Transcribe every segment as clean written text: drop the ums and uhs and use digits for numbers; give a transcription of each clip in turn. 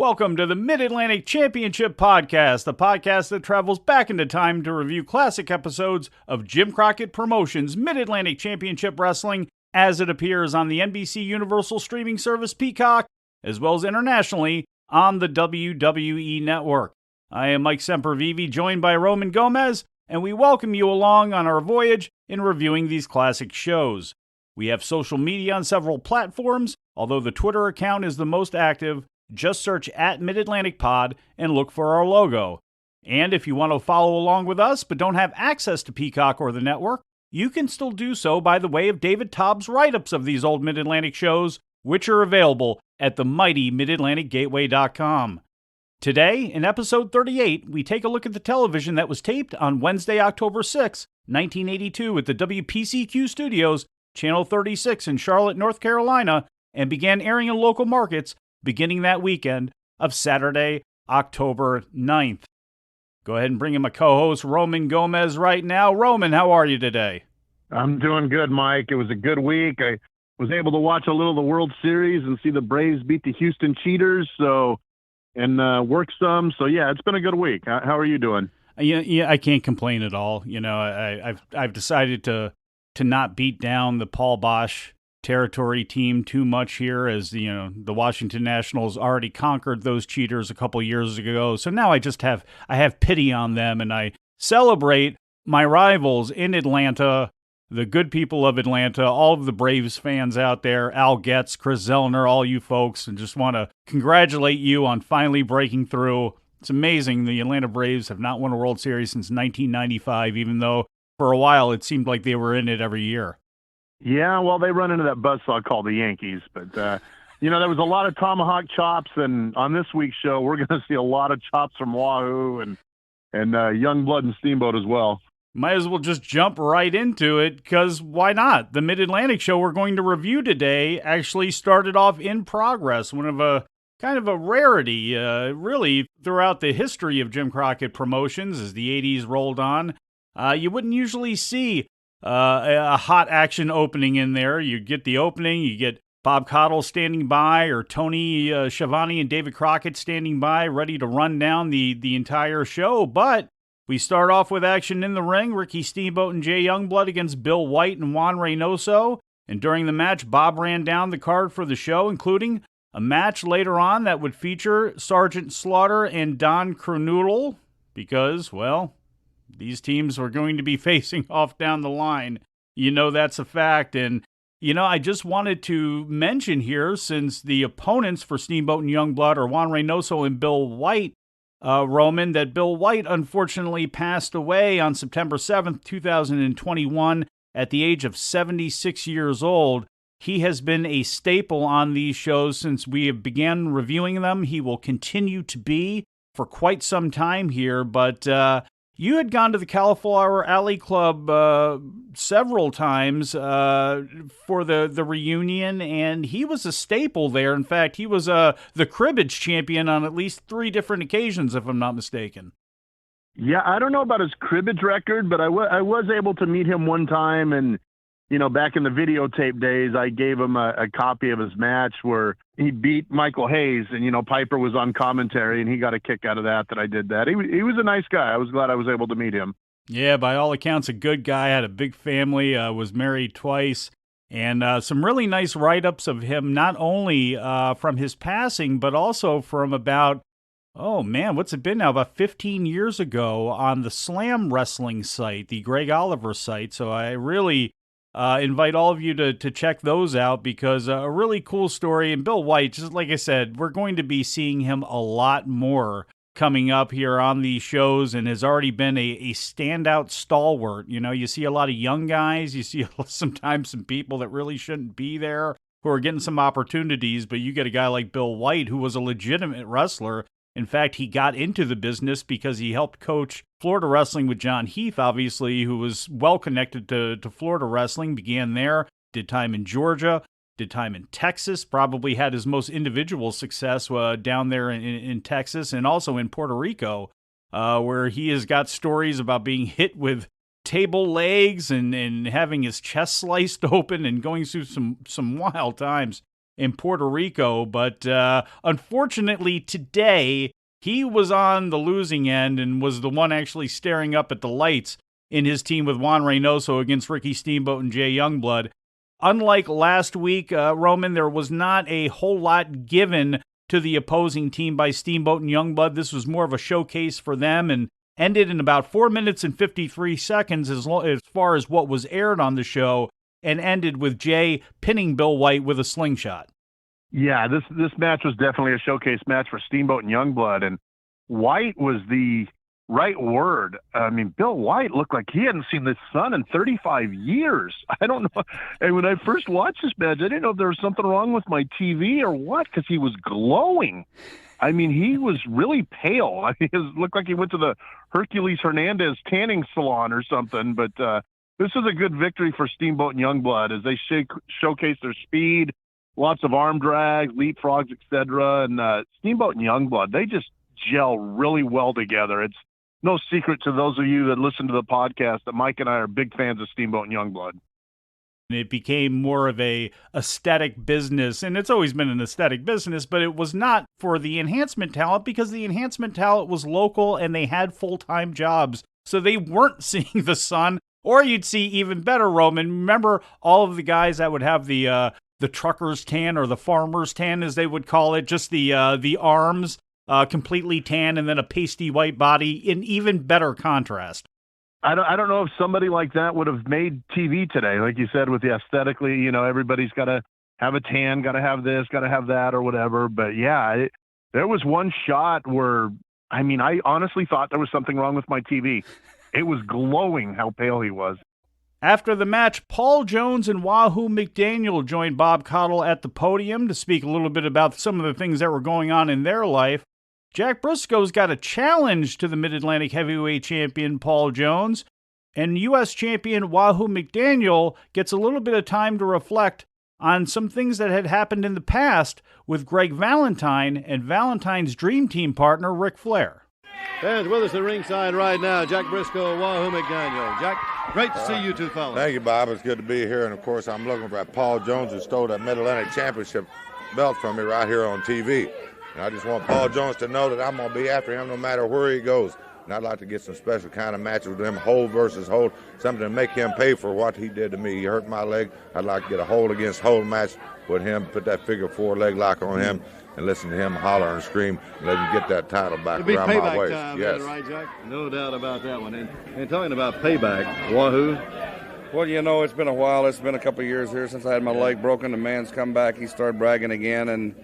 Welcome to the Mid-Atlantic Championship Podcast, the podcast that travels back into time to review classic episodes of Jim Crockett Promotions' Mid-Atlantic Championship Wrestling as it appears on the NBC Universal streaming service Peacock, as well as internationally on the WWE Network. I am Mike Sempervive, joined by Roman Gomez, and we welcome you along on our voyage in reviewing these classic shows. We have social media on several platforms, although the Twitter account is the most active. Just search at Mid-Atlantic Pod and look for our logo. And if you want to follow along with us but don't have access to Peacock or the network, you can still do so by the way of David Taub's write-ups of these old Mid-Atlantic shows, which are available at the mighty midatlanticgateway.com. Today, in episode 38, we take a look at the television that was taped on Wednesday, October 6, 1982 at the WPCQ Studios, Channel 36 in Charlotte, North Carolina, and began airing in local markets beginning that weekend of Saturday, October 9th. Go ahead and bring in my co-host, Roman Gomez, right now. Roman, how are you today? I'm doing good, Mike. It was a good week. I was able to watch a little of the World Series and see the Braves beat the Houston Cheaters, and work some. So, yeah, it's been a good week. How are you doing? Yeah, I can't complain at all. You know, I've decided to not beat down the Paul Bosch territory team too much here, as the Washington Nationals already conquered those cheaters a couple years ago. So now I have pity on them, and I celebrate my rivals in Atlanta, the good people of Atlanta, all of the Braves fans out there, Al Getz, Chris Zellner, all you folks, and just want to congratulate you on finally breaking through. It's amazing the Atlanta Braves have not won a World Series since 1995, even though for a while it seemed like they were in it every year. Yeah, well, they run into that buzzsaw called the Yankees. But, there was a lot of tomahawk chops, and on this week's show, we're going to see a lot of chops from Wahoo and Youngblood and Steamboat as well. Might as well just jump right into it, because why not? The Mid-Atlantic show we're going to review today actually started off in progress, one of a kind of a rarity, really, throughout the history of Jim Crockett Promotions as the 80s rolled on. You wouldn't usually see a hot action opening in there. You get the opening, you get Bob Caudle standing by, or Tony Schiavone and David Crockett standing by, ready to run down the entire show. But we start off with action in the ring. Ricky Steamboat and Jay Youngblood against Bill White and Juan Reynoso. And during the match, Bob ran down the card for the show, including a match later on that would feature Sergeant Slaughter and Don Kernodle, because, well, these teams are going to be facing off down the line. You know that's a fact. And, I just wanted to mention here, since the opponents for Steamboat and Youngblood are Juan Reynoso and Bill White, Roman, that Bill White unfortunately passed away on September 7th, 2021 at the age of 76 years old. He has been a staple on these shows since we have began reviewing them. He will continue to be for quite some time here, but you had gone to the Cauliflower Alley Club several times for the reunion, and he was a staple there. In fact, he was the cribbage champion on at least 3 different occasions, if I'm not mistaken. Yeah, I don't know about his cribbage record, but I was able to meet him one time, and back in the videotape days, I gave him a copy of his match where he beat Michael Hayes, and, Piper was on commentary, and he got a kick out of that I did that. He was a nice guy. I was glad I was able to meet him. Yeah, by all accounts, a good guy, had a big family, was married twice, and some really nice write-ups of him, not only from his passing, but also from about, what's it been now, about 15 years ago on the Slam Wrestling site, the Greg Oliver site. So I really invite all of you to check those out, because a really cool story. And Bill White, just like I said, we're going to be seeing him a lot more coming up here on these shows, and has already been a standout stalwart. You see a lot of young guys, you see sometimes some people that really shouldn't be there who are getting some opportunities, but you get a guy like Bill White, who was a legitimate wrestler. In fact, he got into the business because he helped coach Florida wrestling with John Heath, obviously, who was well connected to Florida wrestling, began there, did time in Georgia, did time in Texas, probably had his most individual success down there in Texas, and also in Puerto Rico, where he has got stories about being hit with table legs and having his chest sliced open and going through some wild times. in Puerto Rico. But unfortunately, today, he was on the losing end and was the one actually staring up at the lights in his team with Juan Reynoso against Ricky Steamboat and Jay Youngblood. Unlike last week, Roman, there was not a whole lot given to the opposing team by Steamboat and Youngblood. This was more of a showcase for them and ended in about 4 minutes and 53 seconds as far as what was aired on the show, and ended with Jay pinning Bill White with a slingshot. Yeah, this match was definitely a showcase match for Steamboat and Youngblood, and White was the right word. I mean, Bill White looked like he hadn't seen the sun in 35 years. I don't know. And when I first watched this match, I didn't know if there was something wrong with my TV or what, because he was glowing. I mean, he was really pale. I mean, it looked like he went to the Hercules Hernandez tanning salon or something. But this is a good victory for Steamboat and Youngblood as they showcase their speed, lots of arm drags, leapfrogs, etc. And Steamboat and Youngblood, they just gel really well together. It's no secret to those of you that listen to the podcast that Mike and I are big fans of Steamboat and Youngblood. It became more of a aesthetic business, and it's always been an aesthetic business, but it was not for the enhancement talent because the enhancement talent was local and they had full-time jobs. So they weren't seeing the sun, or you'd see even better, Roman. Remember all of the guys that would have the trucker's tan or the farmer's tan, as they would call it, just the arms completely tan and then a pasty white body in even better contrast. I don't know if somebody like that would have made TV today, like you said, with the aesthetically, you know, everybody's got to have a tan, got to have this, got to have that or whatever. But yeah, there was one shot where, I mean, I honestly thought there was something wrong with my TV. It was glowing how pale he was. After the match, Paul Jones and Wahoo Mcdaniel joined Bob Caudle at the podium to speak a little bit about some of the things that were going on in their life. Jack Brisco's got a challenge to the Mid-Atlantic Heavyweight Champion Paul Jones, and U.S. Champion Wahoo Mcdaniel gets a little bit of time to reflect on some things that had happened in the past with Greg Valentine and Valentine's Dream Team partner, Ric Flair. Fans with us at ringside right now, Jack Brisco, Wahoo Mcdaniel. Jack, great to see you two fellas. Thank you, Bob. It's good to be here. And, of course, I'm looking for Paul Jones, who stole that Mid-Atlantic Championship belt from me right here on TV. And I just want Paul Jones to know that I'm going to be after him no matter where he goes. And I'd like to get some special kind of matches with him, hold versus hold, something to make him pay for what he did to me. He hurt my leg. I'd like to get a hold against hold match with him, put that figure four leg lock on him, and listen to him holler and scream, and let him get that title back around my waist. Time, yes. Right, Jack? No doubt about that one. And talking about payback, Wahoo. Well, you know, it's been a while. It's been a couple of years here since I had my leg broken. The man's come back. He started bragging again, and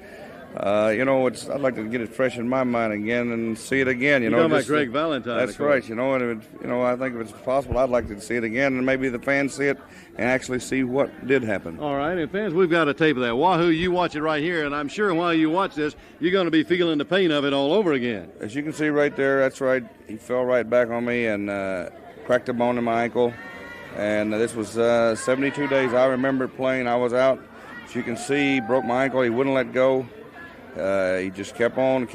you know, I'd like to get it fresh in my mind again and see it again. You know, talking about Greg Valentine. That's right. You know, and I think if it's possible, I'd like to see it again, and maybe the fans see it and actually see what did happen. All right, and fans, we've got a tape of that. Wahoo, you watch it right here, and I'm sure while you watch this, you're going to be feeling the pain of it all over again. As you can see right there, that's right. He fell right back on me and cracked a bone in my ankle, and this was 72 days. I remember playing. I was out. As you can see, he broke my ankle. He wouldn't let go. He just kept on,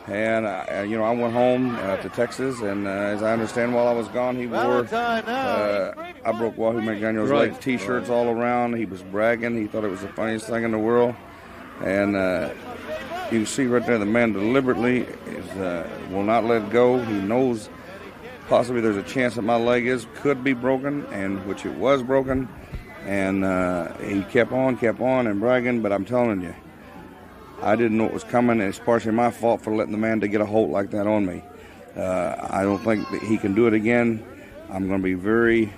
and I went home to Texas, and as I understand, while I was gone, he wore. I broke Wahoo Mcdaniel's leg, T-shirts all around. He was bragging. He thought it was the funniest thing in the world, and you can see right there, the man deliberately will not let go. He knows possibly there's a chance that my leg could be broken, and which it was broken, and he kept on, and bragging. But I'm telling you, I didn't know it was coming, and it's partially my fault for letting the man to get a hold like that on me. I don't think that he can do it again. I'm going to be very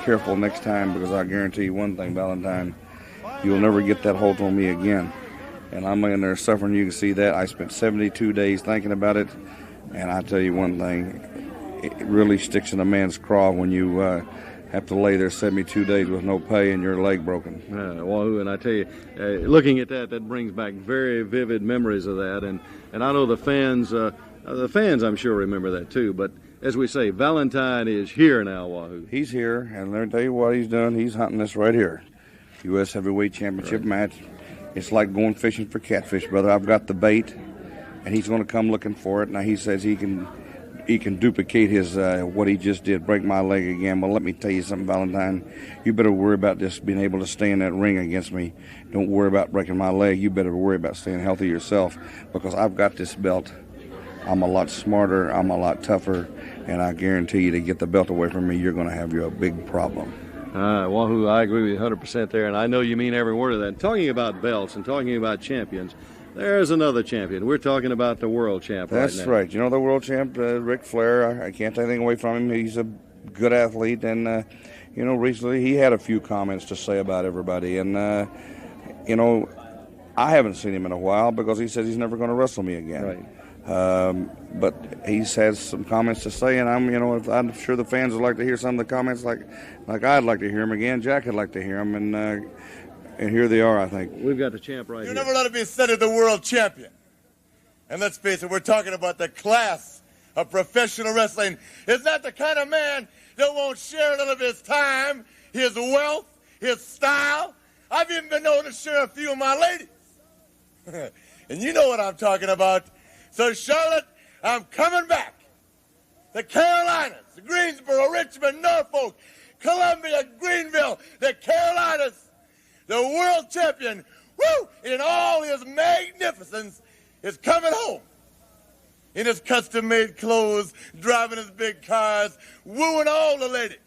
careful next time, because I guarantee you one thing, Valentine, you'll never get that hold on me again. And I'm in there suffering. You can see that. I spent 72 days thinking about it, and I tell you one thing, it really sticks in a man's craw when you have to lay there 72 days with no pay and your leg broken. Wahoo, and I tell you, looking at that brings back very vivid memories of that, and I know the fans I'm sure remember that too. But as we say, Valentine is here now, Wahoo. He's here, and let me tell you what he's done. He's hunting us right here. U.S. Heavyweight Championship match. It's like going fishing for catfish, brother. I've got the bait, and he's going to come looking for it. Now he says he can duplicate his what he just did, break my leg again. Well, let me tell you something, Valentine. You better worry about just being able to stay in that ring against me. Don't worry about breaking my leg. You better worry about staying healthy yourself, because I've got this belt. I'm a lot smarter. I'm a lot tougher, and I guarantee you, to get the belt away from me, you're going to have a big problem. Wahoo, I agree with you 100% there, and I know you mean every word of that. Talking about belts and talking about champions, there's another champion. We're talking about the world champ right now. That's right. You know, the world champ, Ric Flair, I can't take anything away from him. He's a good athlete, and, recently he had a few comments to say about everybody. And, I haven't seen him in a while because he says he's never going to wrestle me again. Right. But he's had some comments to say, and I'm sure the fans would like to hear some of the comments like I'd like to hear him again. Jack would like to hear him, and here they are, I think. We've got the champ right here. You never let it be said of the world champion. And let's face it, we're talking about the class of professional wrestling. Is that the kind of man that won't share a little of his time, his wealth, his style? I've even been known to share a few of my ladies. And you know what I'm talking about. So, Charlotte, I'm coming back. The Carolinas, the Greensboro, Richmond, Norfolk, Columbia, Greenville, the Carolinas, the world champion, woo, in all his magnificence, is coming home. In his custom-made clothes, driving his big cars, wooing all the ladies.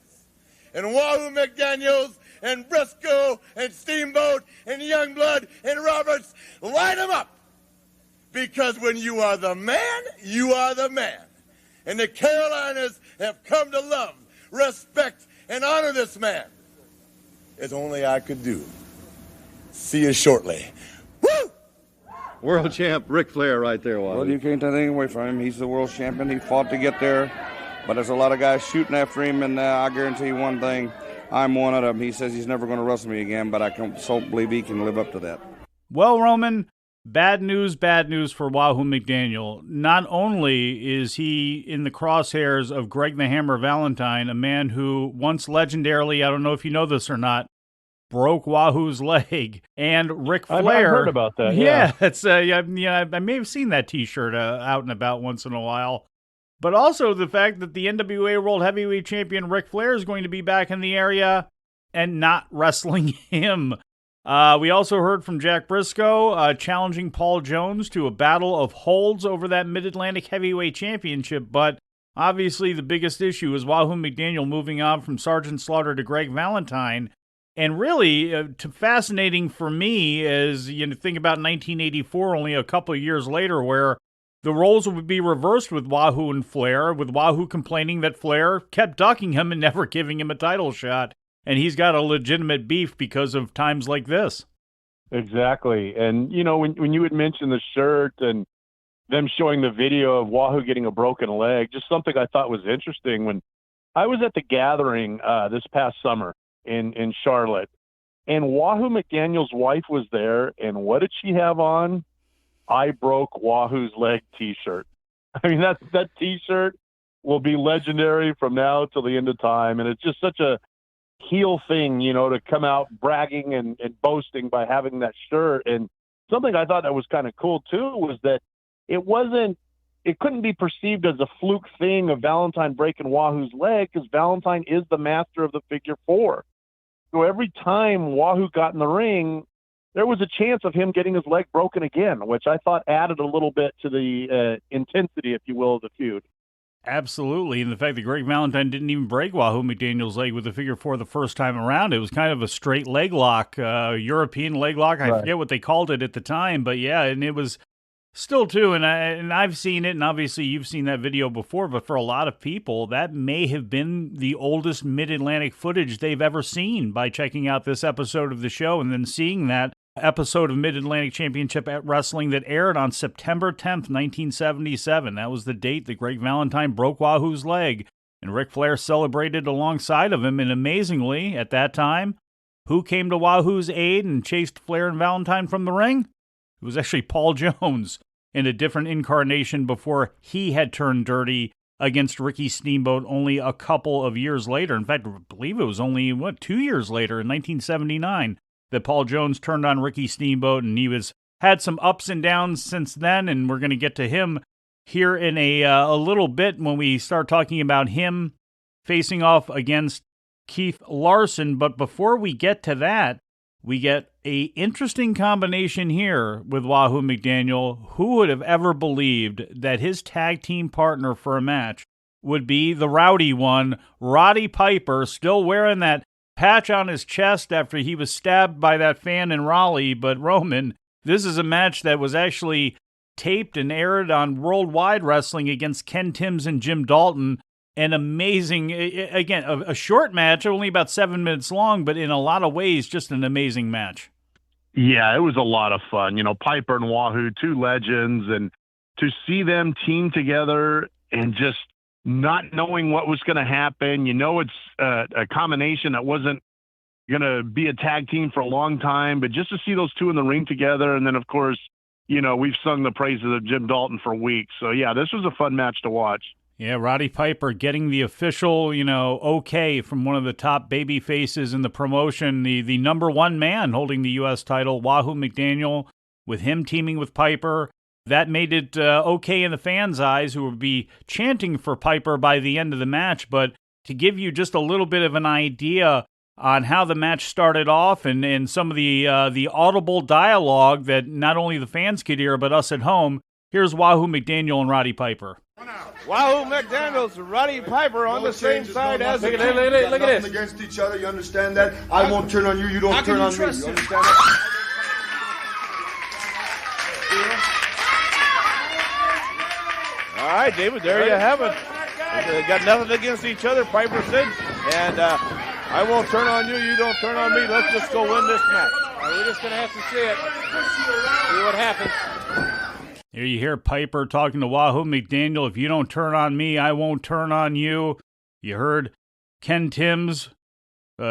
And Wahoo Mcdaniels and Brisco and Steamboat and Youngblood and Roberts, line them up. Because when you are the man, you are the man. And the Carolinas have come to love, respect, and honor this man. As only I could do. See you shortly. Woo! World champ Ric Flair right there, Wahoo. Well, you can't take anything away from him. He's the world champion. He fought to get there. But there's a lot of guys shooting after him, and I guarantee you one thing. I'm one of them. He says he's never going to wrestle me again, but I don't believe he can live up to that. Well, Roman, bad news for Wahoo Mcdaniel. Not only is he in the crosshairs of Greg the Hammer Valentine, a man who once legendarily, I don't know if you know this or not, broke Wahoo's leg, and Ric Flair. I've heard about that. Yeah, it's I may have seen that T-shirt out and about once in a while. But also the fact that the NWA World Heavyweight Champion Ric Flair is going to be back in the area and not wrestling him. We also heard from Jack Brisco challenging Paul Jones to a battle of holds over that Mid-Atlantic Heavyweight Championship. But obviously the biggest issue is Wahoo Mcdaniel moving on from Sergeant Slaughter to Greg Valentine. And really, fascinating for me is you think about 1984, only a couple of years later, where the roles would be reversed with Wahoo and Flair, with Wahoo complaining that Flair kept ducking him and never giving him a title shot. And he's got a legitimate beef because of times like this. Exactly. And, when you had mentioned the shirt and them showing the video of Wahoo getting a broken leg, just something I thought was interesting. When I was at the gathering this past summer in Charlotte, and Wahoo Mcdaniel's wife was there, and what did she have on? I broke Wahoo's leg T-shirt. I mean, that T-shirt will be legendary from now till the end of time, and it's just such a heel thing, to come out bragging and boasting by having that shirt. And something I thought that was kind of cool too was that it couldn't be perceived as a fluke thing of Valentine breaking Wahoo's leg, because Valentine is the master of the figure four. So every time Wahoo got in the ring, there was a chance of him getting his leg broken again, which I thought added a little bit to the intensity, if you will, of the feud. Absolutely, and the fact that Greg Valentine didn't even break Wahoo Mcdaniel's leg with the figure four the first time around, it was kind of a straight leg lock, European leg lock. I forget what they called it at the time, but yeah, and it was still too, and I've seen it, and obviously you've seen that video before, but for a lot of people, that may have been the oldest Mid-Atlantic footage they've ever seen by checking out this episode of the show and then seeing that episode of Mid-Atlantic Championship Wrestling that aired on September 10th, 1977. That was the date that Greg Valentine broke Wahoo's leg, and Ric Flair celebrated alongside of him. And amazingly, at that time, who came to Wahoo's aid and chased Flair and Valentine from the ring? It was actually Paul Jones in a different incarnation before he had turned dirty against Ricky Steamboat only a couple of years later. In fact, I believe it was only, 2 years later in 1979. That Paul Jones turned on Ricky Steamboat, and he had some ups and downs since then, and we're going to get to him here in a little bit when we start talking about him facing off against Keith Larson. But before we get to that, we get a interesting combination here with Wahoo Mcdaniel. Who would have ever believed that his tag team partner for a match would be the rowdy one, Roddy Piper, still wearing that patch on his chest after he was stabbed by that fan in Raleigh. But Roman, this is a match that was actually taped and aired on Worldwide Wrestling against Ken Timbs and Jim Dalton. An amazing, again, a short match, only about 7 minutes long, but in a lot of ways, just an amazing match. Yeah, it was a lot of fun. Piper and Wahoo, two legends, and to see them team together and just not knowing what was going to happen. It's a combination that wasn't going to be a tag team for a long time, but just to see those two in the ring together. And then, of course, we've sung the praises of Jim Dalton for weeks. So, yeah, this was a fun match to watch. Yeah, Roddy Piper getting the official, okay from one of the top baby faces in the promotion, the number one man holding the U.S. title, Wahoo Mcdaniel, with him teaming with Piper. That made it okay in the fans' eyes, who would be chanting for Piper by the end of the match. But to give you just a little bit of an idea on how the match started off and some of the audible dialogue that not only the fans could hear, but us at home, here's Wahoo Mcdaniel and Roddy Piper. Wahoo Mcdaniel's Roddy Piper on the same side as look at this. Against each other, you understand that? I won't turn on you, you don't turn on me. You understand that? All right, David, there you have it. Got nothing against each other, Piper said. And I won't turn on you, you don't turn on me. Let's just go win this match. We're just going to have to see it. See what happens. Here you hear Piper talking to Wahoo Mcdaniel. If you don't turn on me, I won't turn on you. You heard Ken Timbs,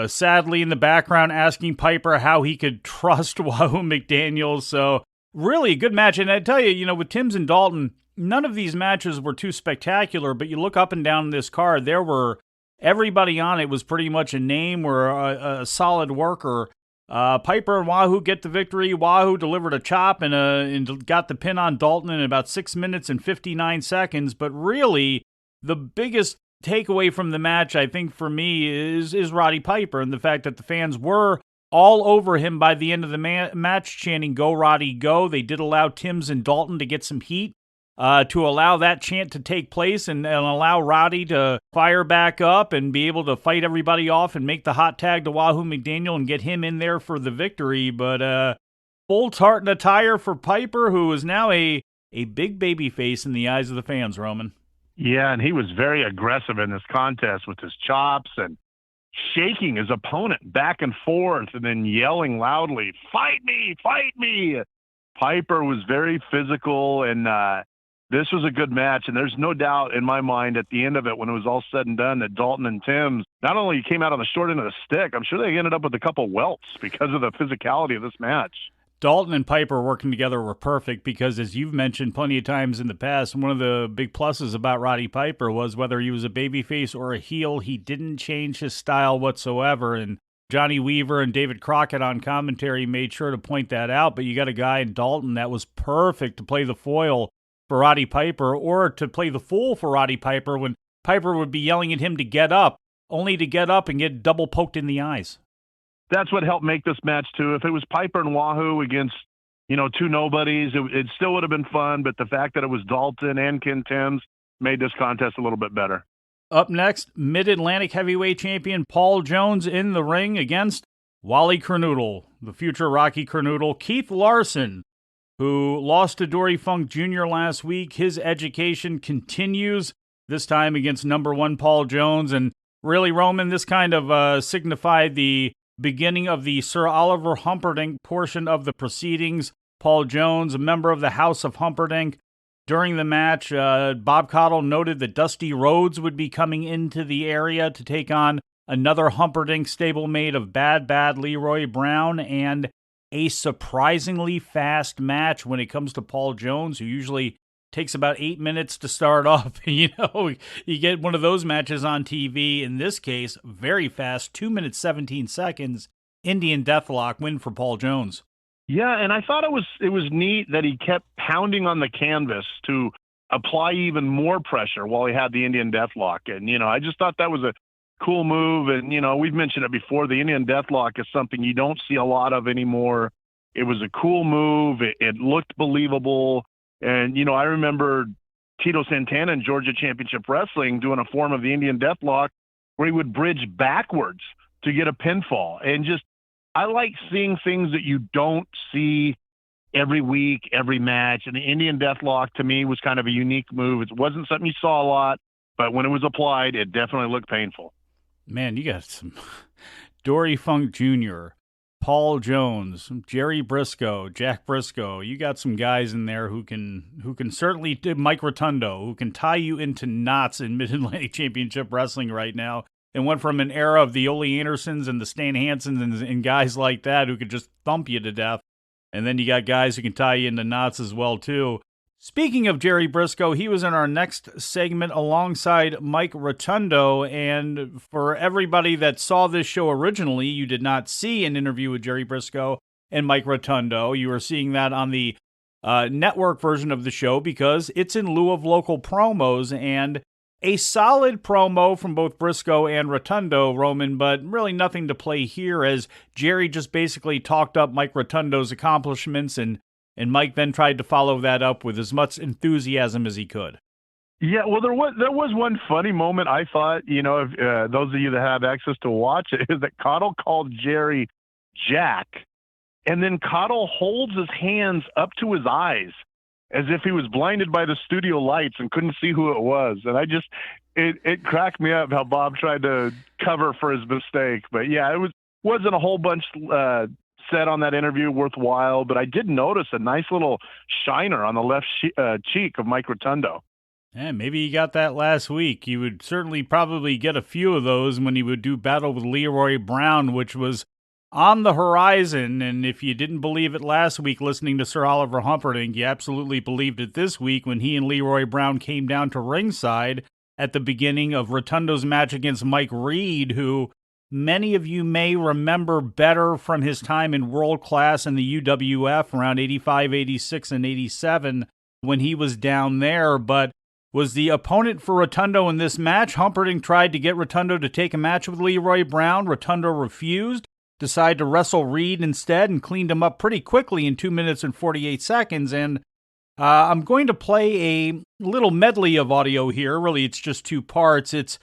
sadly in the background, asking Piper how he could trust Wahoo Mcdaniel. So really a good match. And I tell you, with Timbs and Dalton, none of these matches were too spectacular, but you look up and down this card, everybody on it was pretty much a name or a solid worker. Piper and Wahoo get the victory. Wahoo delivered a chop and got the pin on Dalton in about 6 minutes and 59 seconds. But really, the biggest takeaway from the match, I think, for me, is Roddy Piper and the fact that the fans were all over him by the end of the match, chanting, "Go, Roddy, go." They did allow Timbs and Dalton to get some heat. To allow that chant to take place and allow Roddy to fire back up and be able to fight everybody off and make the hot tag to Wahoo Mcdaniel and get him in there for the victory. But full tartan attire for Piper, who is now a big baby face in the eyes of the fans, Roman. Yeah, and he was very aggressive in this contest with his chops and shaking his opponent back and forth and then yelling loudly, "Fight me, fight me!" Piper was very physical, and this was a good match, and there's no doubt in my mind at the end of it, when it was all said and done, that Dalton and Timbs not only came out on the short end of the stick, I'm sure they ended up with a couple welts because of the physicality of this match. Dalton and Piper working together were perfect because, as you've mentioned plenty of times in the past, one of the big pluses about Roddy Piper was whether he was a babyface or a heel, he didn't change his style whatsoever, and Johnny Weaver and David Crockett on commentary made sure to point that out, but you got a guy in Dalton that was perfect to play the foil for Roddy Piper or to play the fool for Roddy Piper when Piper would be yelling at him to get up, only to get up and get double poked in the eyes. That's what helped make this match, too. If it was Piper and Wahoo against, two nobodies, it still would have been fun, but the fact that it was Dalton and Ken Timbs made this contest a little bit better. Up next, Mid-Atlantic Heavyweight Champion Paul Jones in the ring against Wally Crenoodle, the future Rocky Crenoodle. Keith Larson, who lost to Dory Funk Jr. last week. His education continues, this time against number one Paul Jones. And really, Roman, this kind of signified the beginning of the Sir Oliver Humperdink portion of the proceedings. Paul Jones, a member of the House of Humperdink. During the match, Bob Caudle noted that Dusty Rhodes would be coming into the area to take on another Humperdink stablemate of Bad Leroy Brown, and a surprisingly fast match when it comes to Paul Jones, who usually takes about 8 minutes to start off. You get one of those matches on TV. In this case, very fast, 2 minutes, 17 seconds, Indian Deathlock win for Paul Jones. Yeah, and I thought it was neat that he kept pounding on the canvas to apply even more pressure while he had the Indian Deathlock. And, I just thought that was a cool move. And, we've mentioned it before. The Indian Deathlock is something you don't see a lot of anymore. It was a cool move. It looked believable. And, I remember Tito Santana in Georgia Championship Wrestling doing a form of the Indian Deathlock where he would bridge backwards to get a pinfall. And just, I like seeing things that you don't see every week, every match. And the Indian Deathlock to me was kind of a unique move. It wasn't something you saw a lot, but when it was applied, it definitely looked painful. Man, you got some Dory Funk Jr., Paul Jones, Jerry Brisco, Jack Brisco. You got some guys in there who can certainly, Mike Rotundo, who can tie you into knots in Mid-Atlantic Championship Wrestling right now. And went from an era of the Ole Andersons and the Stan Hansens and guys like that who could just thump you to death. And then you got guys who can tie you into knots as well, too. Speaking of Jerry Brisco, he was in our next segment alongside Mike Rotundo. And for everybody that saw this show originally, you did not see an interview with Jerry Brisco and Mike Rotundo. You were seeing that on the network version of the show because it's in lieu of local promos. And a solid promo from both Brisco and Rotundo, Roman, but really nothing to play here as Jerry just basically talked up Mike Rotundo's accomplishments and Mike then tried to follow that up with as much enthusiasm as he could. Yeah, well, there was one funny moment, I thought, if those of you that have access to watch it, is that Cottle called Jerry Jack, and then Cottle holds his hands up to his eyes as if he was blinded by the studio lights and couldn't see who it was. And it cracked me up how Bob tried to cover for his mistake. But yeah, it wasn't a whole bunch said on that interview worthwhile, but I did notice a nice little shiner on the left cheek of Mike Rotundo. Yeah, maybe he got that last week. He would certainly probably get a few of those when he would do Battle with Leroy Brown, which was on the horizon. And if you didn't believe it last week listening to Sir Oliver Humperdink, you absolutely believed it this week when he and Leroy Brown came down to ringside at the beginning of Rotundo's match against Mike Reed, who many of you may remember better from his time in World Class in the UWF around 85, 86, and 87 when he was down there, but was the opponent for Rotundo in this match. Humperdink tried to get Rotundo to take a match with Leroy Brown. Rotundo refused, decided to wrestle Reed instead, and cleaned him up pretty quickly in 2 minutes and 48 seconds. And I'm going to play a little medley of audio here. Really, it's just two parts. It's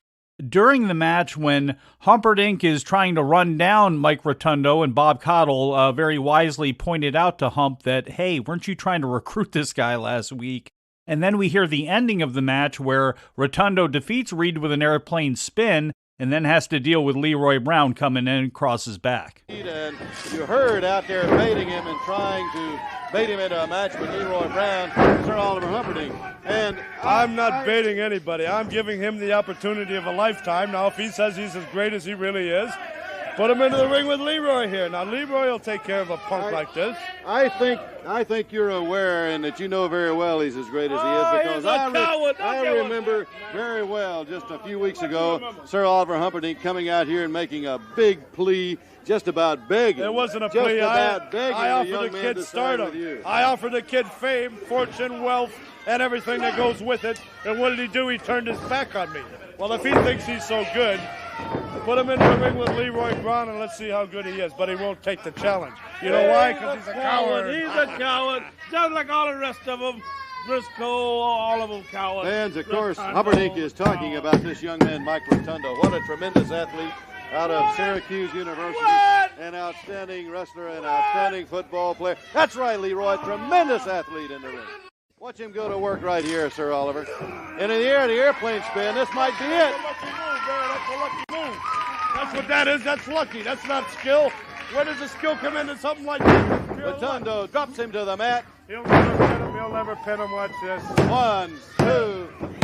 during the match when Humperdink is trying to run down Mike Rotundo, and Bob Cottle very wisely pointed out to Hump that, hey, weren't you trying to recruit this guy last week? And then we hear the ending of the match where Rotundo defeats Reed with an airplane spin and then has to deal with Leroy Brown coming in across his back. And you heard out there baiting him and trying to bait him into a match with Leroy Brown, Sir Oliver Humperdink. And I'm not baiting anybody. I'm giving him the opportunity of a lifetime. Now, if he says he's as great as he really is, put him into the ring with Leroy here. Now, Leroy will take care of a punk like this. I think you're aware and that you know very well he's as great as he is, because I remember very well just a few weeks ago Sir Oliver Humperdink coming out here and making a big plea, just about begging. It wasn't a just plea. About begging I offered the kid to stardom. I offered the kid fame, fortune, wealth, and everything that goes with it. And what did he do? He turned his back on me. Well, if he thinks he's so good, put him in the ring with Leroy Brown and let's see how good he is. But he won't take the challenge. You know why? Because he's a coward. He's a coward, just like all the rest of them. Brisco, all of them cowards. Fans, of course, Humperdink is talking about this young man, Mike Rotundo. What a tremendous athlete out of Syracuse University. An outstanding wrestler, an outstanding football player. That's right, Leroy, tremendous athlete in the ring. Watch him go to work right here, Sir Oliver. And in the air, the airplane spin, this might be it. That's a lucky move. That's what that is. That's lucky. That's not skill. Where does the skill come into something like that? Rotundo drops him to the mat. He'll never pin him. He'll never pin him. Watch this. 1, 2, 3.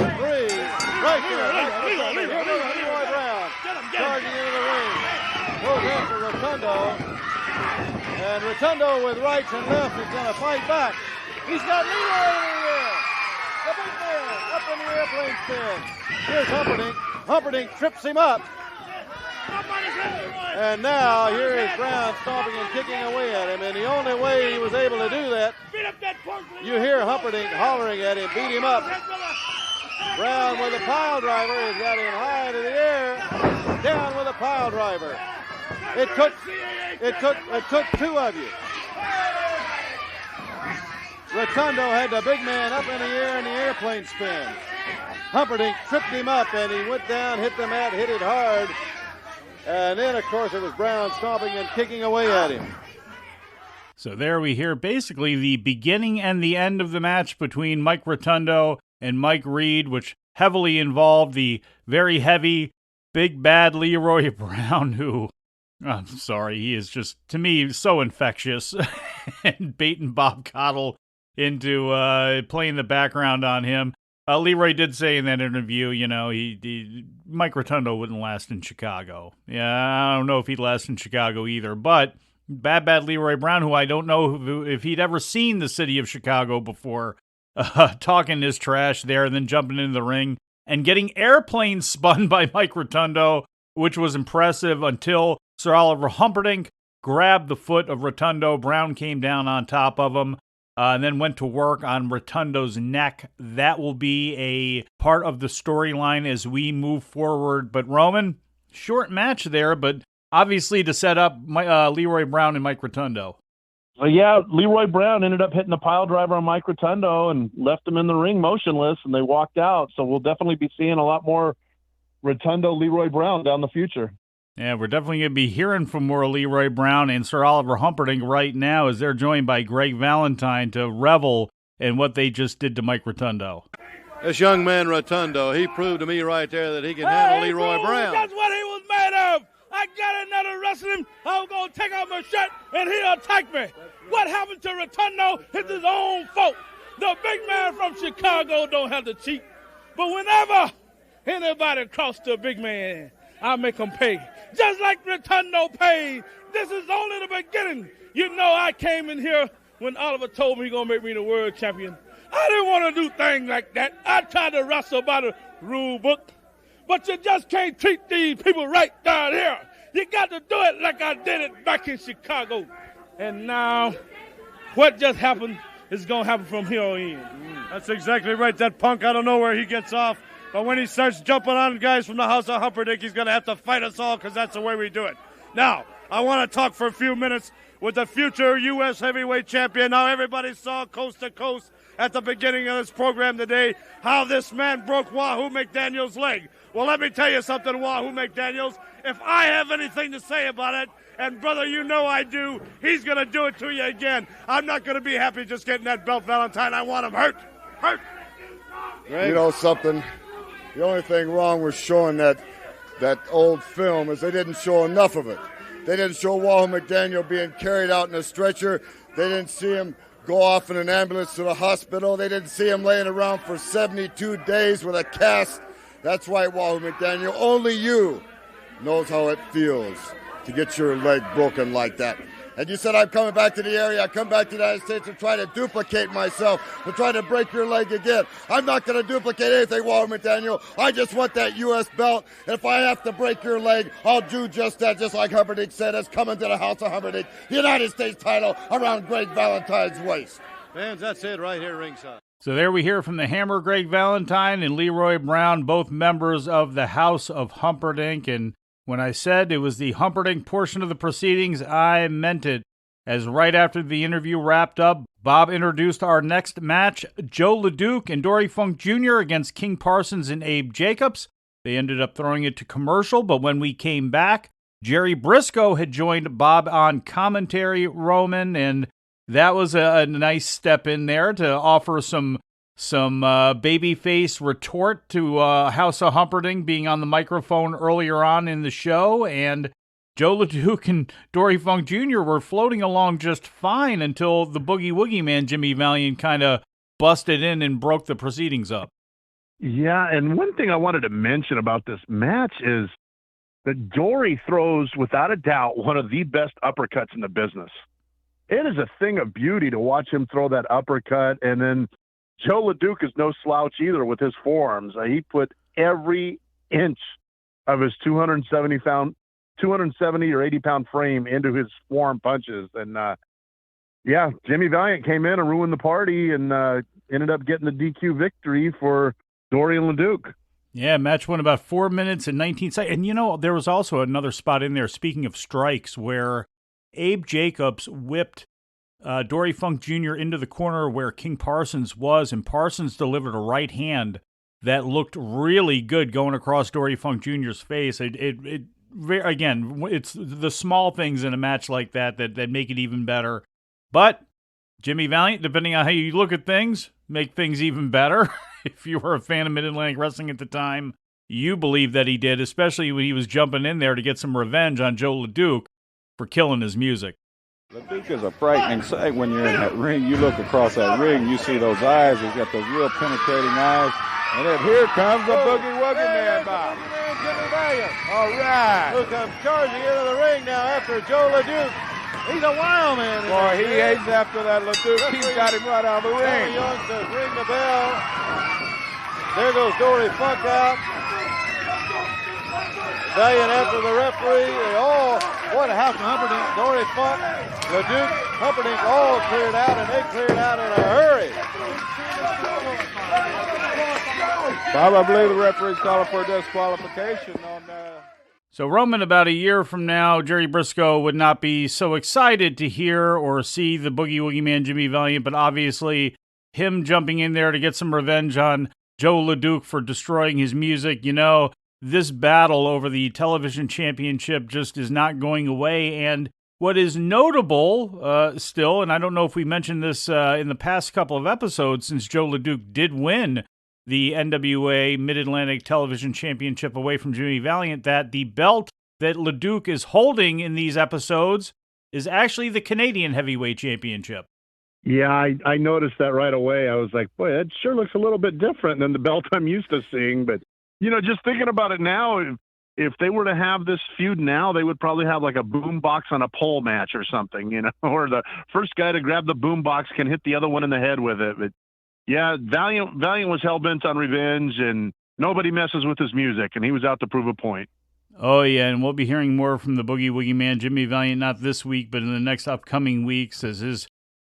Right there. Leroy Brown charging into the ring. Goes after Rotundo. And Rotundo with rights and lefts is going to fight back. He's got Leroy in the air. The big man up in the airplane spin. Here's Humperdink. Humperdink trips him up. And now here is Brown stomping and kicking away at him, and the only way he was able to do that, you hear Humperdink hollering at him, beat him up. Brown with a pile driver has got him high into the air, down with a pile driver. It took two of you. Rotundo had the big man up in the air in the airplane spin. Humperdink tripped him up, and he went down, hit the mat, hit it hard. And then, of course, it was Brown stomping and kicking away at him. So there we hear basically the beginning and the end of the match between Mike Rotundo and Mike Reed, which heavily involved the very heavy, big bad Leroy Brown, who, I'm sorry, he is just, to me, so infectious. And baiting Bob Caudle into playing the background on him. Leroy did say in that interview, you know, Mike Rotundo wouldn't last in Chicago. Yeah, I don't know if he'd last in Chicago either. But bad Leroy Brown, who I don't know if he'd ever seen the city of Chicago before, talking his trash there and then jumping into the ring and getting airplane spun by Mike Rotundo, which was impressive until Sir Oliver Humperdink grabbed the foot of Rotundo. Brown came down on top of him. And then went to work on Rotundo's neck. That will be a part of the storyline as we move forward. But Roman, short match there, but obviously to set up Leroy Brown and Mike Rotundo. Yeah, Leroy Brown ended up hitting a pile driver on Mike Rotundo and left him in the ring motionless, and they walked out. So we'll definitely be seeing a lot more Rotundo, Leroy Brown down the future. Yeah, we're definitely going to be hearing from more Leroy Brown and Sir Oliver Humperdink right now as they're joined by Greg Valentine to revel in what they just did to Mike Rotundo. This young man, Rotundo, he proved to me right there that he can handle Leroy Brown. That's what he was made of. I got another wrestling. I'm going to take off my shirt and he'll attack me. What happened to Rotundo is his own fault. The big man from Chicago don't have to cheat. But whenever anybody cross the big man, I make them pay. Just like Rotundo paid. This is only the beginning. You know, I came in here when Oliver told me he's going to make me the world champion. I didn't want to do things like that. I tried to wrestle by the rule book. But you just can't treat these people right down here. You got to do it like I did it back in Chicago. And now, what just happened is going to happen from here on in. That's exactly right. That punk, I don't know where he gets off. But when he starts jumping on guys from the House of Humperdink, he's going to have to fight us all because that's the way we do it. Now, I want to talk for a few minutes with the future U.S. heavyweight champion. Now, everybody saw coast to coast at the beginning of this program today how this man broke Wahoo Mcdaniel's leg. Well, let me tell you something, Wahoo McDaniels. If I have anything to say about it, and brother, you know I do, he's going to do it to you again. I'm not going to be happy just getting that belt, Valentine. I want him hurt. You know something? The only thing wrong with showing that old film is they didn't show enough of it. They didn't show Wahoo McDaniel being carried out in a stretcher. They didn't see him go off in an ambulance to the hospital. They didn't see him laying around for 72 days with a cast. That's right, Wahoo McDaniel. Only you knows how it feels to get your leg broken like that. And you said I'm coming back to the area. I come back to the United States to try to duplicate myself, to try to break your leg again. I'm not going to duplicate anything, Wahoo McDaniel. I just want that U.S. belt. And if I have to break your leg, I'll do just that, just like Humperdink said. It's coming to the House of Humperdink, the United States title around Greg Valentine's waist. Fans, that's it right here ringside. So there we hear from the Hammer, Greg Valentine, and Leroy Brown, both members of the House of Humperdink. And when I said it was the Humperdink portion of the proceedings, I meant it. As right after the interview wrapped up, Bob introduced our next match, Jos LeDuc and Dory Funk Jr. against King Parsons and Abe Jacobs. They ended up throwing it to commercial, but when we came back, Jerry Brisco had joined Bob on commentary, Roman, and that was a nice step in there to offer some babyface retort to House of Humperdink being on the microphone earlier on in the show, and Jos LeDuc and Dory Funk Jr. were floating along just fine until the Boogie Woogie man, Jimmy Valiant, kind of busted in and broke the proceedings up. Yeah, and one thing I wanted to mention about this match is that Dory throws, without a doubt, one of the best uppercuts in the business. It is a thing of beauty to watch him throw that uppercut, and then Jos LeDuc is no slouch either with his forearms. He put every inch of his 270-pound 270 or 80-pound frame into his forearm punches. And, yeah, Jimmy Valiant came in and ruined the party and ended up getting the DQ victory for Dory and LeDuc. Yeah, match went about 4 minutes and 19 seconds. And, you know, there was also another spot in there, speaking of strikes, where Abe Jacobs whipped Dory Funk Jr. into the corner where King Parsons was, and Parsons delivered a right hand that looked really good going across Dory Funk Jr.'s face. Again, it's the small things in a match like that make it even better. But Jimmy Valiant, depending on how you look at things, make things even better. If you were a fan of Mid-Atlantic Wrestling at the time, you believe that he did, especially when he was jumping in there to get some revenge on Jos LeDuc for killing his music. LeDuc is a frightening sight when you're in that ring. You look across that ring, you see those eyes. He's got those real penetrating eyes. And then here comes the Boogie Woogie Man by. Jimmy Valiant. All right. Who comes charging into the ring now after Jos LeDuc. He's a wild man. Boy, he aids after that LeDuc. He's got him right out of the ring. Young says, ring the bell. There goes Dory Funk out. Valiant after the referee. What a House of Humperdink. Dory Funk, LeDuc, Humperdink all cleared out, and they cleared out in a hurry. Probably the referee's calling for disqualification on So, Roman, about a year from now, Jerry Brisco would not be so excited to hear or see the Boogie Woogie Man Jimmy Valiant, but obviously him jumping in there to get some revenge on Jos LeDuc for destroying his music. You know, this battle over the television championship just is not going away. And what is notable still, and I don't know if we mentioned this in the past couple of episodes, since Jos LeDuc did win the NWA Mid-Atlantic Television Championship away from Jimmy Valiant, that the belt that LeDuc is holding in these episodes is actually the Canadian Heavyweight Championship. Yeah, I noticed that right away. I was like, boy, that sure looks a little bit different than the belt I'm used to seeing. But, you know, just thinking about it now, if they were to have this feud now, they would probably have like a boom box on a pole match or something, you know, or the first guy to grab the boom box can hit the other one in the head with it. But yeah, Valiant was hell-bent on revenge, and nobody messes with his music, and he was out to prove a point. Oh, yeah, and we'll be hearing more from the Boogie Woogie Man, Jimmy Valiant, not this week, but in the next upcoming weeks as his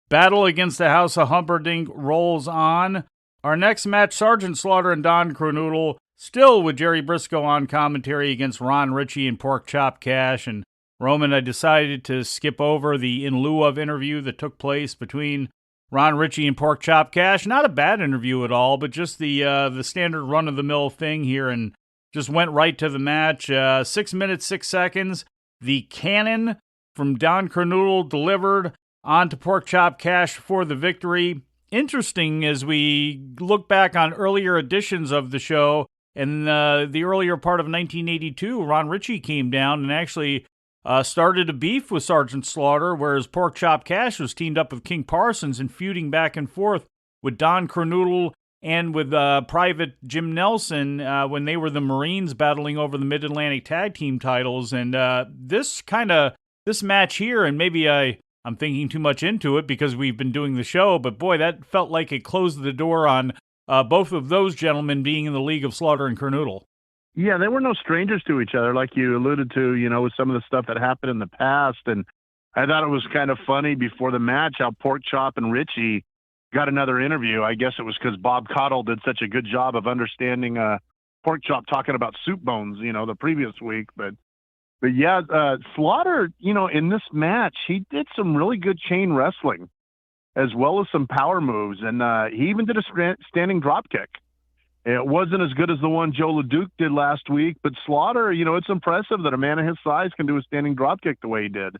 battle against the House of Humperdink rolls on. Our next match, Sergeant Slaughter and Don Kernodle, still with Jerry Brisco on commentary against Ron Ritchie and Pork Chop Cash. And Roman, I decided to skip over the in lieu of interview that took place between Ron Ritchie and Pork Chop Cash. Not a bad interview at all, but just the standard run-of-the-mill thing here, and just went right to the match. 6 minutes, 6 seconds. The cannon from Don Kernodle delivered onto Pork Chop Cash for the victory. Interesting as we look back on earlier editions of the show. In the earlier part of 1982, Ron Ritchie came down and actually started a beef with Sergeant Slaughter, whereas Pork Chop Cash was teamed up with King Parsons and feuding back and forth with Don Kernodle and with Private Jim Nelson when they were the Marines battling over the Mid-Atlantic Tag Team titles. And this match here, and maybe I'm thinking too much into it because we've been doing the show, but boy, that felt like it closed the door on both of those gentlemen being in the league of Slaughter and Crenoodle. Yeah, they were no strangers to each other, like you alluded to, you know, with some of the stuff that happened in the past. And I thought it was kind of funny before the match how Pork Chop and Ritchie got another interview. I guess it was because Bob Caudle did such a good job of understanding Pork Chop talking about soup bones, you know, the previous week. But yeah, Slaughter, you know, in this match, he did some really good chain wrestling as well as some power moves. And he even did a standing drop kick. It wasn't as good as the one Jos LeDuc did last week, but Slaughter, you know, it's impressive that a man of his size can do a standing dropkick the way he did.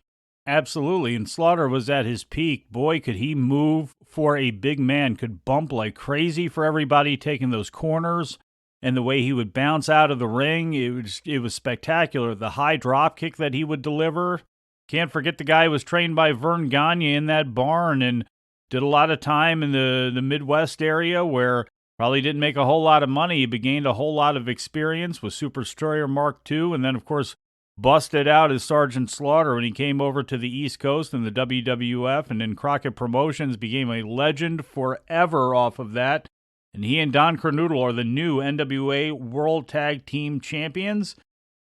Absolutely, and Slaughter was at his peak. Boy, could he move for a big man, could bump like crazy for everybody taking those corners, and the way he would bounce out of the ring, it was spectacular. The high dropkick that he would deliver. Can't forget the guy who was trained by Vern Gagne in that barn and did a lot of time in the Midwest area where probably didn't make a whole lot of money, but gained a whole lot of experience with Super Destroyer Mark II, and then, of course, busted out as Sergeant Slaughter when he came over to the East Coast in the WWF, and then Crockett Promotions became a legend forever off of that. And he and Don Kernodle are the new NWA World Tag Team Champions.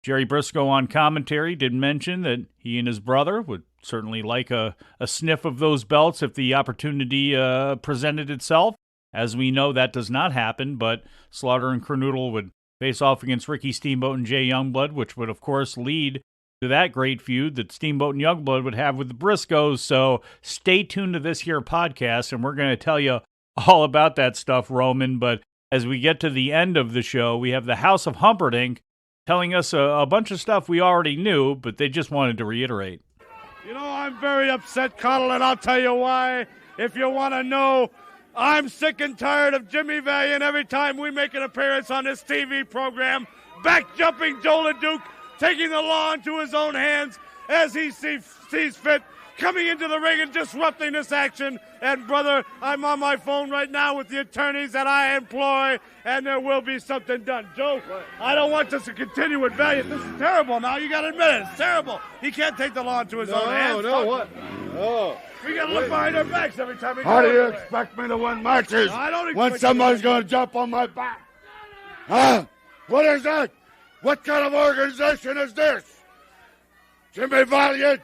Jerry Brisco on commentary did mention that he and his brother would certainly like a sniff of those belts if the opportunity presented itself. As we know, that does not happen, but Slaughter and Crenoodle would face off against Ricky Steamboat and Jay Youngblood, which would, of course, lead to that great feud that Steamboat and Youngblood would have with the Briscoes. So stay tuned to this here podcast, and we're going to tell you all about that stuff, Roman. But as we get to the end of the show, we have the House of Humperdink telling us a bunch of stuff we already knew, but they just wanted to reiterate. You know, I'm very upset, Connell, and I'll tell you why. If you want to know, I'm sick and tired of Jimmy Valiant every time we make an appearance on this TV program, back-jumping Jos LeDuc, taking the law into his own hands as he sees fit, coming into the ring and disrupting this action. And, brother, I'm on my phone right now with the attorneys that I employ, and there will be something done. Joe, I don't want this to continue with Valiant. This is terrible now. You got to admit it. It's terrible. He can't take the law into his own hands. We got to look behind our backs every time we go. How do you expect me to win matches when somebody's going to jump on my back? Huh? What is that? What kind of organization is this? Jimmy Valiant?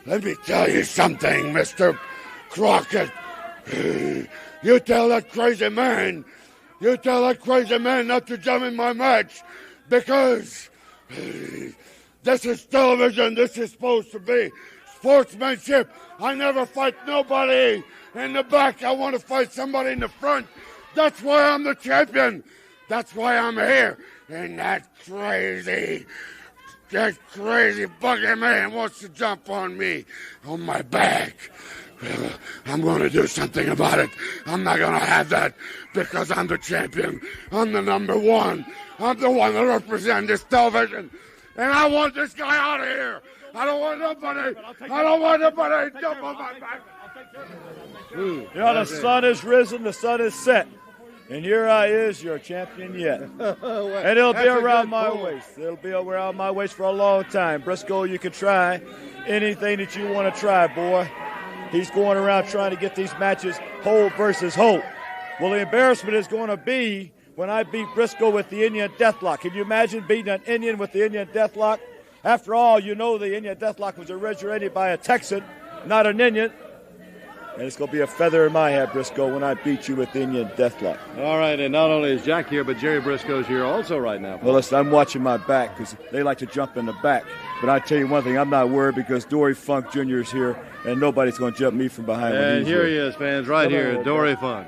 Let me tell you something, Mr. Crockett. You tell that crazy man not to jump in my match because this is television. This is supposed to be sportsmanship. I never fight nobody in the back. I want to fight somebody in the front. That's why I'm the champion. That's why I'm here. And that crazy buggy man wants to jump on me, on my back. I'm going to do something about it. I'm not going to have that because I'm the champion. I'm the number one. I'm the one that represents this television. And I want this guy out of here. I don't want nobody to jump on my back. You know, the sun has risen, the sun is set. And here I is, your champion yet. And it'll be around my waist. It'll be around my waist for a long time. Brisco, you can try anything that you want to try, boy. He's going around trying to get these matches Holt versus Holt. Well, the embarrassment is going to be when I beat Brisco with the Indian Deathlock. Can you imagine beating an Indian with the Indian Deathlock? After all, you know the Indian Deathlock was originated by a Texan, not an Indian. And it's going to be a feather in my hat, Brisco, when I beat you with the Indian Deathlock. All right, and not only is Jack here, but Jerry Brisco's here also right now. Well, listen, I'm watching my back because they like to jump in the back. But I tell you one thing, I'm not worried because Dory Funk Jr. is here, and nobody's going to jump me from behind. And here he is, fans, right here, Dory Funk.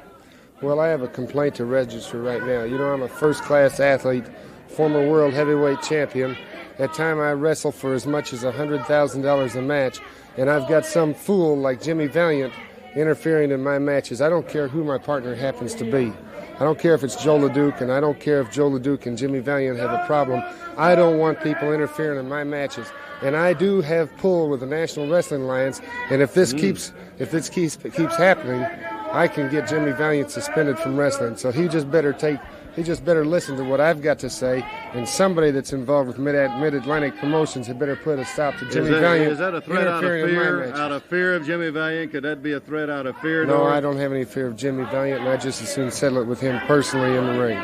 Well, I have a complaint to register right now. You know, I'm a first-class athlete, former world heavyweight champion. At time I wrestle for as much as $100,000 a match, and I've got some fool like Jimmy Valiant interfering in my matches. I don't care who my partner happens to be. I don't care if it's Jos LeDuc, and I don't care if Jos LeDuc and Jimmy Valiant have a problem. I don't want people interfering in my matches. And I do have pull with the National Wrestling Alliance, and if this keeps happening, I can get Jimmy Valiant suspended from wrestling. So he just better listen to what I've got to say, and somebody that's involved with Mid-Atlantic Promotions had better put a stop to Jimmy Valiant. Is that a threat out of fear of Jimmy Valiant? Could that be a threat out of fear? No, I don't have any fear of Jimmy Valiant, and I just as soon settle it with him personally in the ring.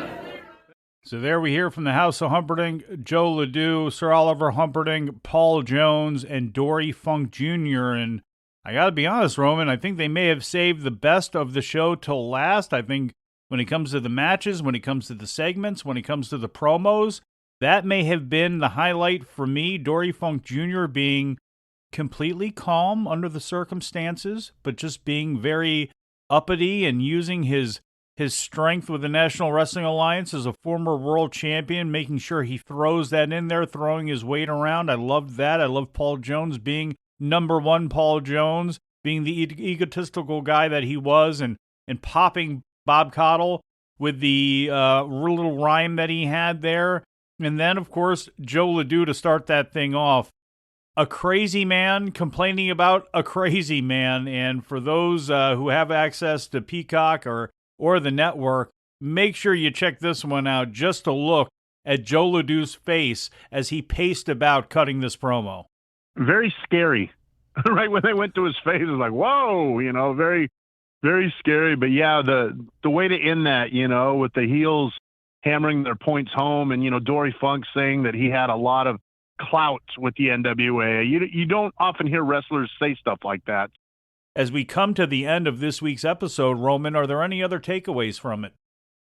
So there we hear from the House of Humperdink, Jos LeDuc, Sir Oliver Humperdink, Paul Jones, and Dory Funk Jr. And I got to be honest, Roman, I think they may have saved the best of the show till last. I think when it comes to the matches, when it comes to the segments, when it comes to the promos, that may have been the highlight for me. Dory Funk Jr. being completely calm under the circumstances, but just being very uppity and using his strength with the National Wrestling Alliance as a former world champion, making sure he throws that in there, throwing his weight around. I loved that. I love Paul Jones being number one Paul Jones, being the egotistical guy that he was, and popping Bob Caudle with the little rhyme that he had there. And then, of course, Jos LeDuc to start that thing off. A crazy man complaining about a crazy man. And for those who have access to Peacock or the network, make sure you check this one out just to look at Jos LeDuc's face as he paced about cutting this promo. Very scary. Right when they went to his face, it was like, whoa, very, very scary. But yeah, the way to end that, with the heels hammering their points home. And, Dory Funk saying that he had a lot of clout with the NWA. You don't often hear wrestlers say stuff like that. As we come to the end of this week's episode, Roman, are there any other takeaways from it?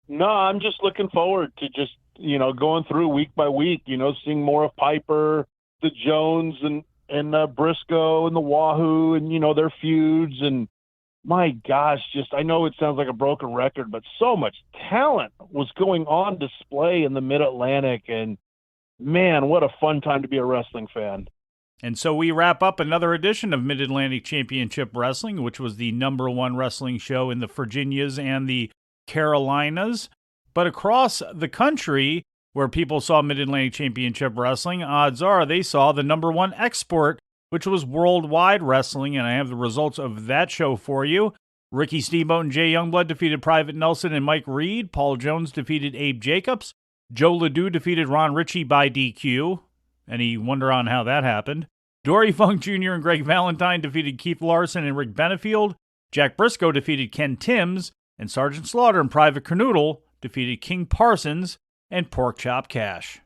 No, I'm just looking forward to just, going through week by week, seeing more of Piper, the Jones and Brisco and the Wahoo and, their feuds. And my gosh, I know it sounds like a broken record, but so much talent was going on display in the Mid-Atlantic. And man, what a fun time to be a wrestling fan. And so we wrap up another edition of Mid-Atlantic Championship Wrestling, which was the #1 wrestling show in the Virginias and the Carolinas. But across the country, where people saw Mid-Atlantic Championship Wrestling, odds are they saw the #1 export, which was Worldwide Wrestling, and I have the results of that show for you. Ricky Steamboat and Jay Youngblood defeated Private Nelson and Mike Reed. Paul Jones defeated Abe Jacobs. Jos LeDuc defeated Ron Ritchie by DQ. Any wonder on how that happened? Dory Funk Jr. and Greg Valentine defeated Keith Larson and Rick Benefield. Jack Brisco defeated Ken Timms, and Sergeant Slaughter and Private Crenoodle defeated King Parsons and Pork Chop Cash.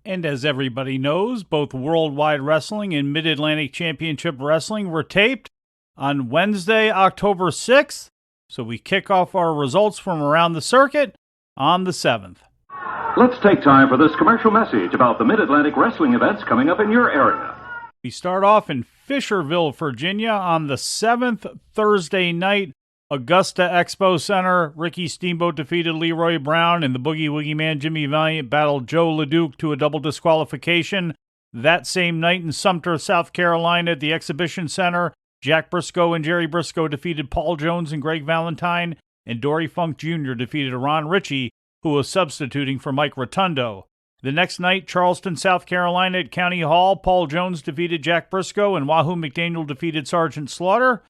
And as everybody knows, both Worldwide Wrestling and Mid-Atlantic Championship Wrestling were taped on Wednesday, October 6th, so we kick off our results from around the circuit on the 7th. Let's take time for this commercial message about the Mid-Atlantic wrestling events coming up in your area. We start off in Fisherville, Virginia on the 7th, Thursday night. Augusta Expo Center, Ricky Steamboat defeated Leroy Brown, and the Boogie Woogie Man Jimmy Valiant battled Jos LeDuc to a double disqualification. That same night in Sumter, South Carolina at the Exhibition Center, Jack Brisco and Jerry Brisco defeated Paul Jones and Greg Valentine, and Dory Funk Jr. defeated Ron Ritchie, who was substituting for Mike Rotundo. The next night, Charleston, South Carolina at County Hall, Paul Jones defeated Jack Brisco and Wahoo Mcdaniel defeated Sergeant Slaughter.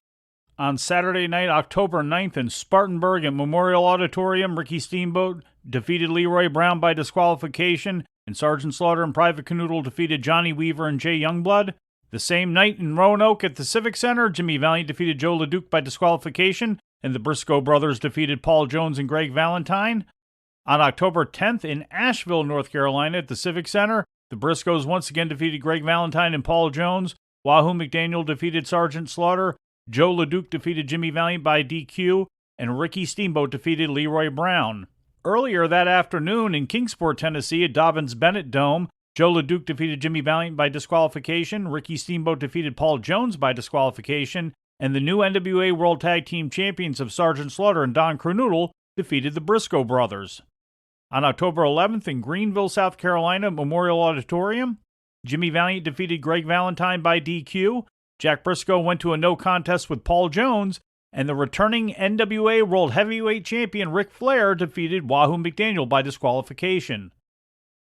On Saturday night, October 9th in Spartanburg at Memorial Auditorium, Ricky Steamboat defeated Leroy Brown by disqualification, and Sergeant Slaughter and Private Crenoodle defeated Johnny Weaver and Jay Youngblood. The same night in Roanoke at the Civic Center, Jimmy Valiant defeated Jos LeDuc by disqualification, and the Brisco brothers defeated Paul Jones and Greg Valentine. On October 10th in Asheville, North Carolina at the Civic Center, the Briscoes once again defeated Greg Valentine and Paul Jones. Wahoo Mcdaniel defeated Sergeant Slaughter. Jos LeDuc defeated Jimmy Valiant by DQ, and Ricky Steamboat defeated Leroy Brown. Earlier that afternoon in Kingsport, Tennessee at Dobbins-Bennett Dome, Jos LeDuc defeated Jimmy Valiant by disqualification, Ricky Steamboat defeated Paul Jones by disqualification, and the new NWA World Tag Team Champions of Sergeant Slaughter and Don Kernodle defeated the Brisco brothers. On October 11th in Greenville, South Carolina, Memorial Auditorium, Jimmy Valiant defeated Greg Valentine by DQ, Jack Brisco went to a no contest with Paul Jones, and the returning NWA World Heavyweight Champion Ric Flair defeated Wahoo Mcdaniel by disqualification.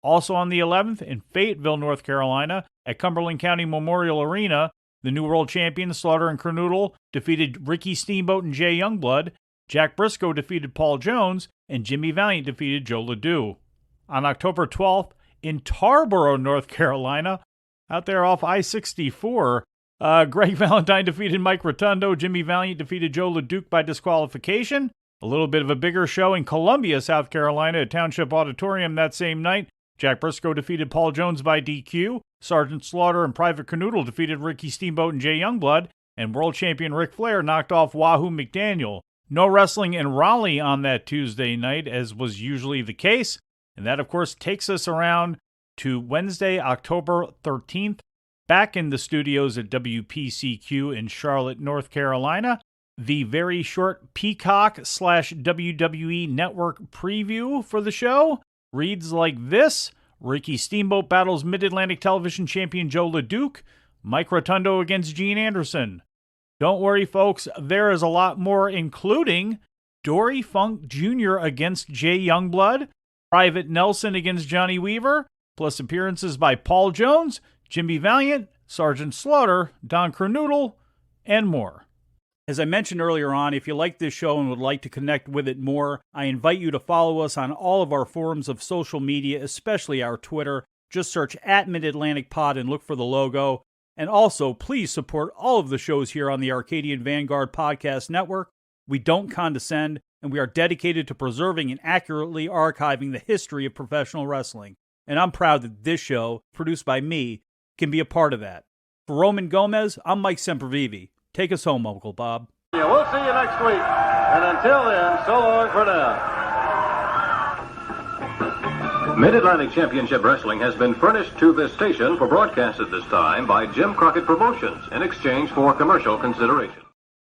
Also on the 11th in Fayetteville, North Carolina, at Cumberland County Memorial Arena, the new world champion Slaughter and Crenoodle defeated Ricky Steamboat and Jay Youngblood, Jack Brisco defeated Paul Jones, and Jimmy Valiant defeated Jos LeDuc. On October 12th, in Tarboro, North Carolina, out there off I-64, Greg Valentine defeated Mike Rotundo, Jimmy Valiant defeated Jos LeDuc by disqualification. A little bit of a bigger show in Columbia, South Carolina at Township Auditorium that same night. Jack Brisco defeated Paul Jones by DQ, Sergeant Slaughter and Private Crenoodle defeated Ricky Steamboat and Jay Youngblood, and world champion Ric Flair knocked off Wahoo Mcdaniel. No wrestling in Raleigh on that Tuesday night, as was usually the case. And that, of course, takes us around to Wednesday, October 13th, back in the studios at WPCQ in Charlotte, North Carolina. The very short Peacock/WWE Network preview for the show reads like this. Ricky Steamboat battles Mid-Atlantic Television Champion Jos LeDuc. Mike Rotundo against Gene Anderson. Don't worry, folks, there is a lot more, including Dory Funk Jr. against Jay Youngblood, Private Nelson against Johnny Weaver, plus appearances by Paul Jones, Jimmy Valiant, Sergeant Slaughter, Don Kernodle, and more. As I mentioned earlier on, if you like this show and would like to connect with it more, I invite you to follow us on all of our forms of social media, especially our Twitter. Just search @MidAtlanticPod and look for the logo. And also, please support all of the shows here on the Arcadian Vanguard Podcast Network. We don't condescend. and we are dedicated to preserving and accurately archiving the history of professional wrestling. And I'm proud that this show, produced by me, can be a part of that. For Roman Gomez, I'm Mike Sempervive. Take us home, Uncle Bob. Yeah, we'll see you next week. And until then, so long for now. Mid-Atlantic Championship Wrestling has been furnished to this station for broadcast at this time by Jim Crockett Promotions in exchange for commercial consideration.